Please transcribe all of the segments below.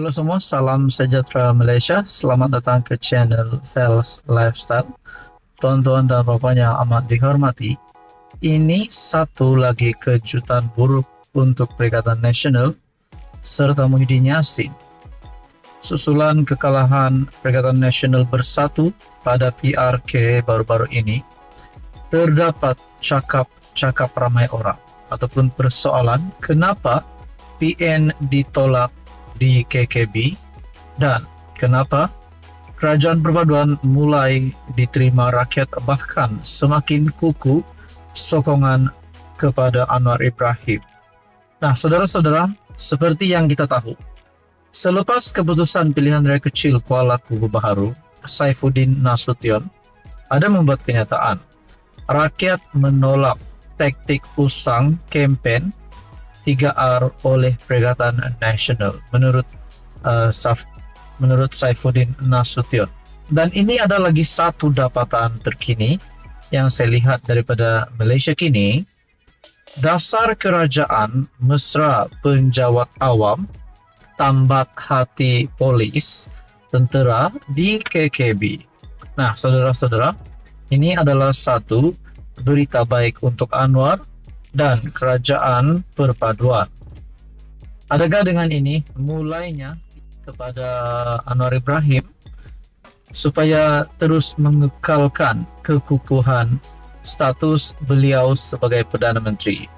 Halo semua, salam sejahtera Malaysia. Selamat datang ke channel Fels Lifestyle. Tuan-tuan dan puan yang amat dihormati, ini satu lagi kejutan buruk untuk Perikatan Nasional serta Muhyiddin Yassin. Susulan kekalahan Perikatan Nasional Bersatu pada PRK baru-baru ini, terdapat cakap ramai orang ataupun persoalan kenapa PN ditolak di KKB dan kenapa kerajaan perpaduan mulai diterima rakyat, bahkan semakin kukuh sokongan kepada Anwar Ibrahim. Nah, saudara-saudara, seperti yang kita tahu, selepas keputusan pilihan raya kecil Kuala Kubu Baharu, Saifuddin Nasution ada membuat kenyataan rakyat menolak taktik usang kempen 3R oleh Perikatan Nasional menurut Saifuddin Nasution. Dan ini ada lagi satu dapatan terkini yang saya lihat daripada Malaysia kini. Dasar kerajaan mesra penjawat awam tambat hati polis tentera di KKB. Nah, saudara-saudara, ini adalah satu berita baik untuk Anwar dan kerajaan perpaduan. Adakah dengan ini mulainya kepada Anwar Ibrahim supaya terus mengekalkan kekukuhan status beliau sebagai Perdana Menteri?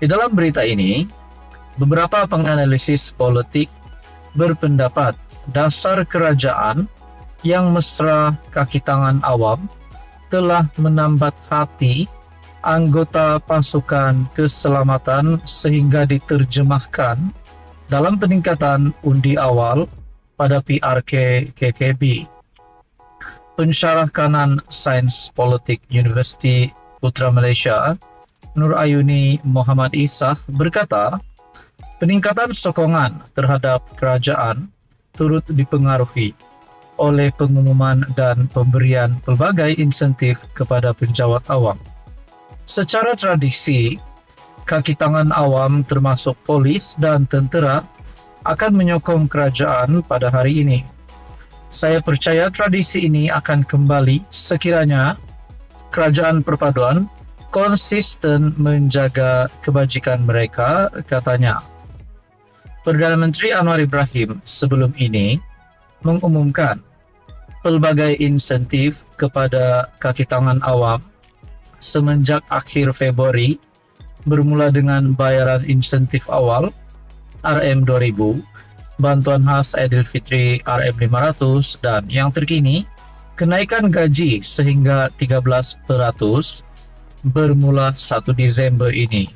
Di dalam berita ini, beberapa penganalisis politik berpendapat dasar kerajaan yang mesra kaki tangan awam telah menambat hati anggota pasukan keselamatan sehingga diterjemahkan dalam peningkatan undi awal pada PRK KKB. Pensyarah kanan Sains Politik Universiti Putra Malaysia, Nur Ayuni Muhammad Isah berkata, peningkatan sokongan terhadap kerajaan turut dipengaruhi oleh pengumuman dan pemberian pelbagai insentif kepada penjawat awam. Secara tradisi, kaki tangan awam termasuk polis dan tentera akan menyokong kerajaan pada hari ini. Saya percaya tradisi ini akan kembali sekiranya kerajaan perpaduan konsisten menjaga kebajikan mereka, katanya. Perdana Menteri Anwar Ibrahim sebelum ini mengumumkan pelbagai insentif kepada kaki tangan awam semenjak akhir Februari, bermula dengan bayaran insentif awal RM2000, bantuan khas Aidilfitri RM500, dan yang terkini kenaikan gaji sehingga 13% bermula 1 Disember ini.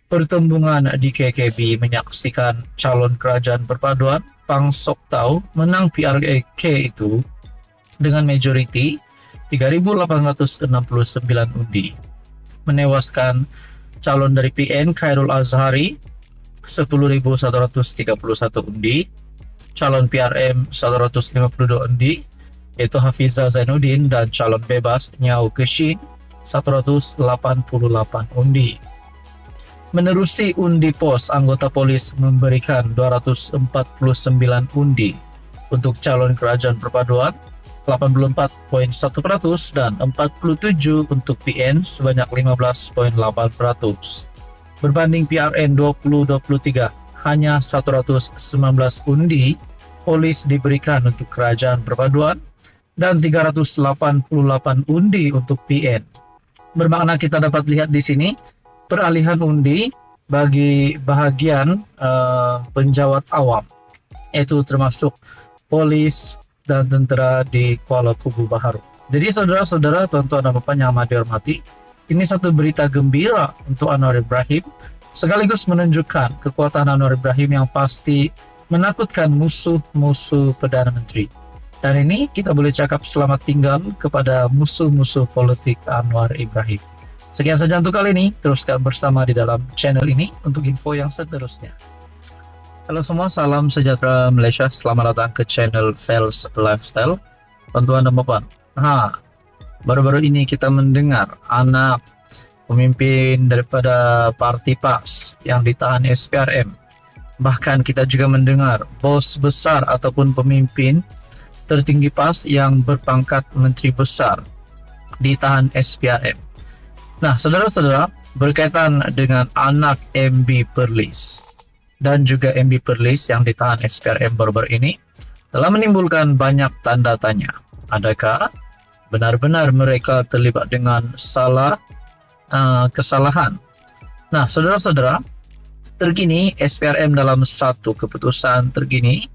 Pertembungan di KKB menyaksikan calon kerajaan perpaduan Pang Sok Tau menang PRK itu dengan majoriti 3.869 undi, menewaskan calon dari PN Khairul Azhari 10.131 undi, calon PRM 152 undi yaitu Hafiza Zainuddin, dan calon bebas Nyau Keshin 188 undi. Menerusi undi pos, anggota polis memberikan 249 undi untuk calon kerajaan perpaduan 84.1% dan 47 untuk PN sebanyak 15.8%. Berbanding PRN 2023, hanya 119 undi polis diberikan untuk kerajaan perpaduan dan 388 undi untuk PN. Bermakna kita dapat lihat di sini peralihan undi bagi bahagian penjawat awam, yaitu termasuk polis dan tentera di Kuala Kubu Baharu. Jadi saudara-saudara, tuan-tuan dan puan yang amat dihormati, ini satu berita gembira untuk Anwar Ibrahim, sekaligus menunjukkan kekuatan Anwar Ibrahim yang pasti menakutkan musuh-musuh Perdana Menteri. Dan ini kita boleh cakap selamat tinggal kepada musuh-musuh politik Anwar Ibrahim. Sekian saja untuk kali ini, teruskan bersama di dalam channel ini untuk info yang seterusnya. Halo semua, salam sejahtera Malaysia. Selamat datang ke channel Fels Lifestyle. Tuan-tuan dan puan, baru-baru ini kita mendengar anak pemimpin daripada Parti PAS yang ditahan SPRM Bahkan kita juga mendengar bos besar ataupun pemimpin tertinggi PAS yang berpangkat menteri besar ditahan SPRM. Nah, saudara-saudara, berkaitan dengan anak MB Perlis dan juga MB Perlis yang ditahan SPRM baru-baru ini telah menimbulkan banyak tanda tanya. Adakah benar-benar mereka terlibat dengan kesalahan? Nah, saudara-saudara, terkini SPRM dalam satu keputusan terkini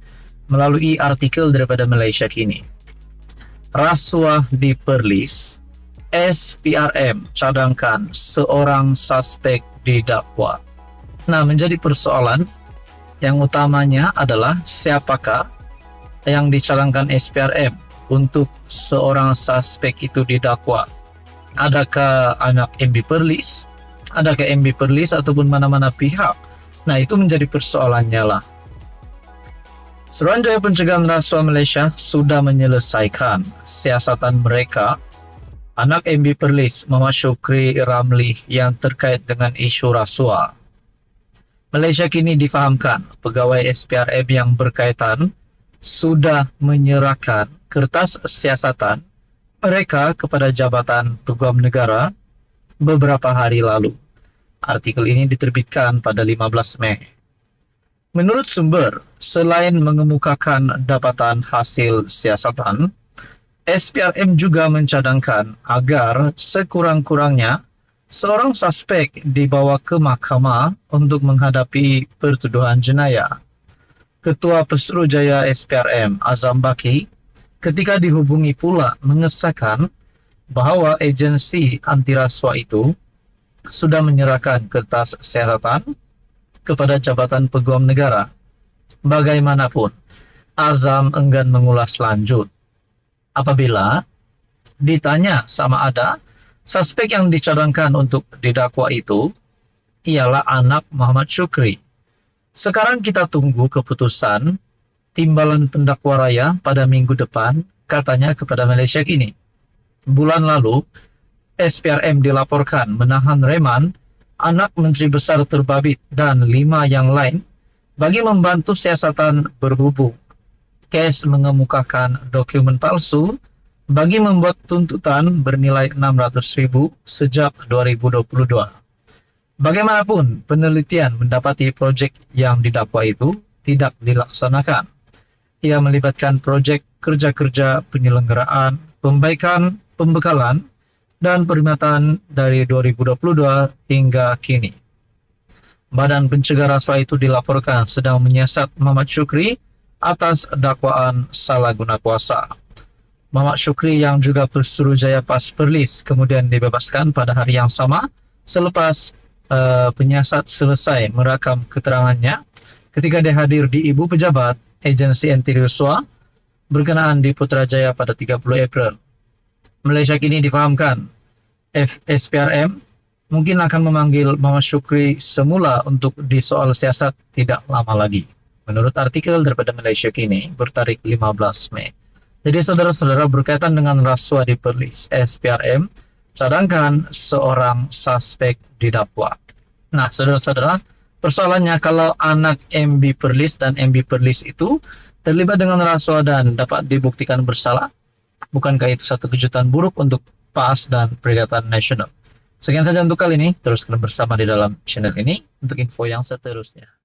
melalui artikel daripada Malaysia Kini. Rasuah di Perlis, SPRM cadangkan seorang suspek didakwa. Nah, menjadi persoalan yang utamanya adalah siapakah yang dicadangkan SPRM untuk seorang suspek itu didakwa. Adakah anak MB Perlis? Adakah MB Perlis ataupun mana-mana pihak? Nah, itu menjadi persoalannya lah. Suruhanjaya Pencegahan Rasuah Malaysia sudah menyelesaikan siasatan mereka anak MB Perlis Muhammad Shukri Ramli yang terkait dengan isu rasuah. Malaysia Kini difahamkan pegawai SPRM yang berkaitan sudah menyerahkan kertas siasatan mereka kepada Jabatan Peguam Negara beberapa hari lalu. Artikel ini diterbitkan pada 15 Mei. Menurut sumber, selain mengemukakan dapatan hasil siasatan, SPRM juga mencadangkan agar sekurang-kurangnya seorang suspek dibawa ke mahkamah untuk menghadapi pertuduhan jenayah. Ketua Pesuruhjaya SPRM Azam Baki ketika dihubungi pula mengesahkan bahawa agensi anti rasuah itu sudah menyerahkan kertas siasatan kepada Jabatan Peguam Negara. Bagaimanapun, Azam enggan mengulas lanjut. Apabila ditanya sama ada suspek yang dicadangkan untuk didakwa itu ialah anak Muhammad Shukri. Sekarang kita tunggu keputusan Timbalan Pendakwa Raya pada minggu depan, katanya kepada Malaysia Kini. Bulan lalu, SPRM dilaporkan menahan reman anak Menteri Besar Terbabit dan 5 yang lain bagi membantu siasatan berhubung. Kes mengemukakan dokumen palsu bagi membuat tuntutan bernilai 600,000 sejak 2022. Bagaimanapun, penelitian mendapati projek yang didakwa itu tidak dilaksanakan. Ia melibatkan projek kerja-kerja penyelenggaraan, pembaikan, pembekalan, dan perkhidmatan dari 2022 hingga kini. Badan Pencegah Rasuah itu dilaporkan sedang menyiasat Muhammad Shukri atas dakwaan salah guna kuasa. Muhammad Shukri yang juga Pesuruhjaya PAS Perlis kemudian dibebaskan pada hari yang sama selepas penyiasat selesai merakam keterangannya ketika dia hadir di Ibu Pejabat Agensi Anti Rasuah berkenaan di Putrajaya pada 30 April. Malaysia Kini difahamkan SPRM mungkin akan memanggil Muhammad Shukri semula untuk disoal siasat tidak lama lagi. Menurut artikel daripada Malaysia Kini bertarik 15 Mei. Jadi saudara-saudara, berkaitan dengan rasuah di Perlis, SPRM cadangkan seorang suspek didakwa. Nah, saudara-saudara, persoalannya kalau anak MB Perlis dan MB Perlis itu terlibat dengan rasuah dan dapat dibuktikan bersalah, bukankah itu satu kejutan buruk untuk PAS dan Perikatan Nasional? Sekian saja untuk kali ini, teruskan bersama di dalam channel ini untuk info yang seterusnya.